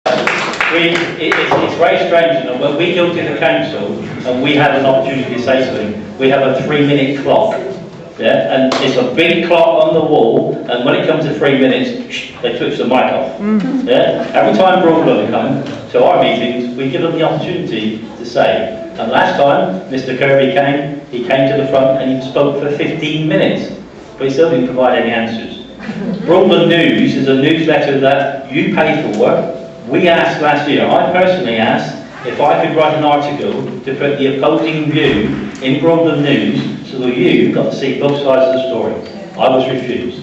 It's very strange, you know, when we go to the council and we have an opportunity to say something, we have a 3-minute clock. Yeah, and it's a big clock on the wall, and when it comes to 3 minutes, they switch the mic off. Yeah, every time Broadland come to our meetings, we give them the opportunity to say. And last time Mr. Kirby came, he came to the front and he spoke for 15 minutes, but he still didn't provide any answers. Broadland News is a newsletter that you pay for. We asked last year, I personally asked if I could write an article to put the opposing view in Broadland News so that you got to see both sides of the story. I was refused.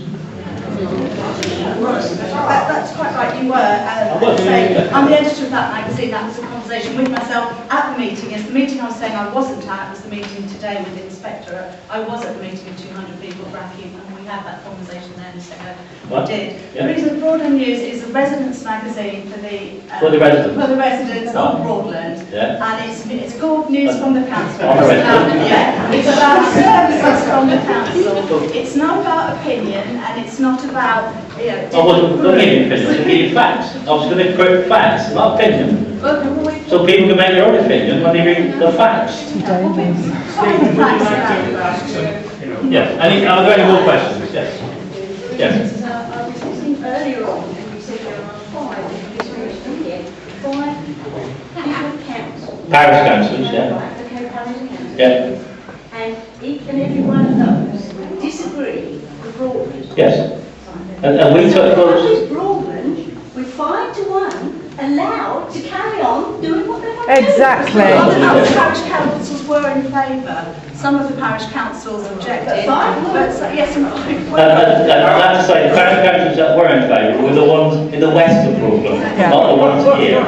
That's quite right, you were. I'm the editor of that magazine. That was a conversation with myself at the meeting. Yes, the meeting I was saying I wasn't at was the meeting today with the Inspector. I was at the meeting with 200 people at Racking, and we had that conversation then, so we did. Yeah. The reason Broadland News is a residents' magazine for the residents of Broadland, and it's called News from the Council. It's about services from the council. It's not about opinion, and it's not about I wasn't going to give you opinion, I was going to give you facts. I was going to quote facts, not opinion. So people can make their own opinion when they read the facts. Yeah. Are there any more questions? Yes. Yes. I was listening earlier on, and you said there are 5 different councils. Parish councils, yeah. Right, okay, parish councils. Yeah. And each and every one of those disagree with Broadland. Yes. And we took those. How is Broadland, with 5 to 1, allowed to carry on doing what they want to do? Exactly. Other parish councils were in favour. Some of the parish councils objected. Yes, and 5. That's to say, the parish councils that were in favour were the ones in the west of Broadland, not the ones here.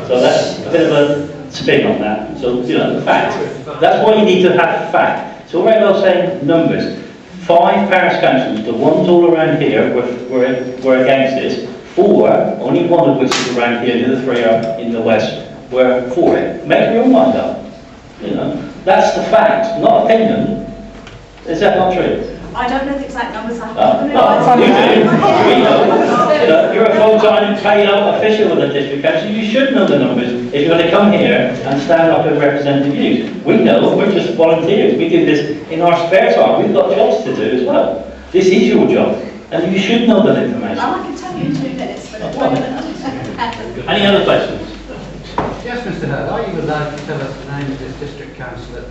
So that's a bit of a spin on that. So, you know, the fact. That's why you need to have fact. It's all very well saying numbers. 5 parish councils, the ones all around here, were against this. 4, only one of which is around here, the other 3 are in the west, were for it. Make your own mind up. You know, that's the fact, not opinion. Is that not true? I don't know the exact numbers. You do. We know. You know, you're a full-time paid-out official of the district council. You should know the numbers if you're going to come here and stand up and represent the views. We know. We're just volunteers. We do this in our spare time. We've got jobs to do as well. This is your job, and you should know that information. I can tell you in 2 minutes. But any other questions? Yes, Mr. Hurd, are you allowed to tell us the name of this district council that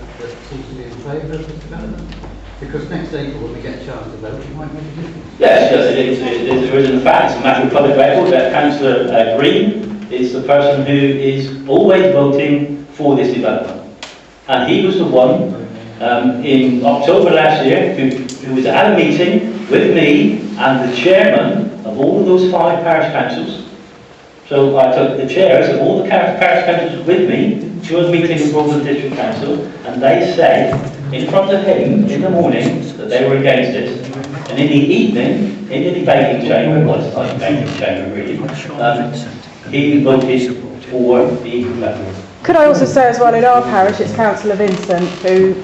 seems to be in favour of this development? Because next April, when we get a chance to vote, it might make a difference. Yes, there is in fact, it's a matter of public record that Councillor Green is the person who is always voting for this development. And he was the one in October last year who was at a meeting with me and the chairman of all of those 5 parish councils. So I took the chairs of all the parish councils with me to a meeting in Broadland District Council, and they said in front of him in the morning that they were against it. And in the evening, in the debating chamber, well, it's not a debating chamber really, he voted for the development. Could I also say as well, in our parish, it's Councillor Vincent who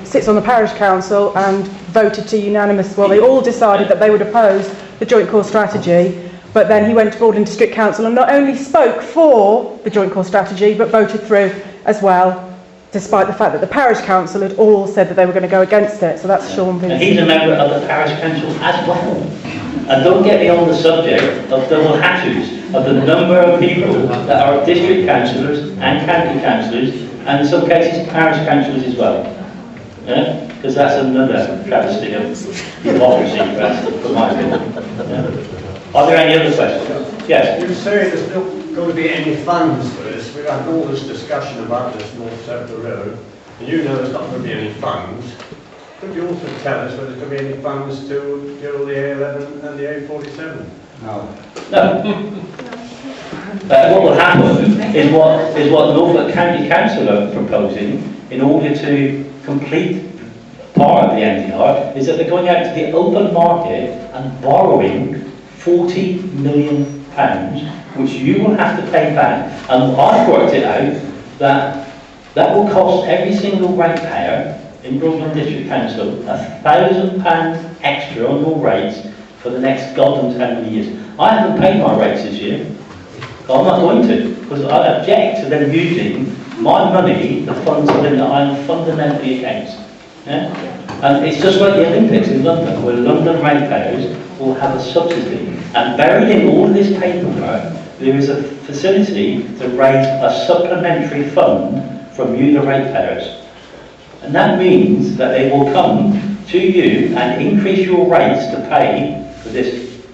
sits on the parish council and voted to unanimous. Well, they all decided that they would oppose the joint core strategy, but then he went to Broadland District Council and not only spoke for the joint core strategy, but voted through as well, despite the fact that the parish council had all said that they were going to go against it. So that's Sean Vincent. And he's a member of the parish council as well. And don't get me on the subject of double hatches, of the number of people that are district councillors and county councillors, and in some cases parish councillors as well. Yeah? Because that's another travesty of democracy, for my opinion. Yeah? Are there any other questions? Yes? You say there's not going to be any funds for this. We've had all this discussion about this north-south road, and you know there's not going to be any funds. Could you also tell us whether there's going to be any funds to build the A11 and the A47? No. What will happen is what Norfolk County Council are proposing in order to complete part of the NDR, is that they're going out to the open market and borrowing £40 million, which you will have to pay back. And I've worked it out that will cost every single ratepayer in Broadland District Council £1,000 extra on your rates for the next God knows how many years. I haven't paid my rates this year. But I'm not going to, because I object to them using my money, the funds of them that I'm fundamentally against. Yeah? And it's just like the Olympics in London, where London ratepayers will have a subsidy. And buried in all of this paperwork, there is a facility to raise a supplementary fund from you, the ratepayers. And that means that they will come to you and increase your rates to pay for this,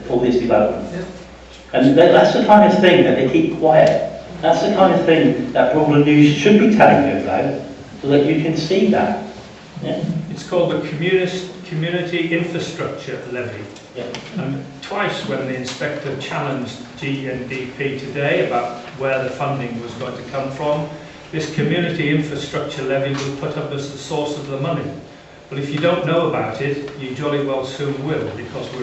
all this development. And that's the kind of thing that they keep quiet. That's the kind of thing that Broadland News should be telling you about, so that you can see that. Yeah? It's called the Community Infrastructure Levy. Yeah. And twice when the inspector challenged GNDP today about where the funding was going to come from, this Community Infrastructure Levy was put up as the source of the money. But if you don't know about it, you jolly well soon will, because we're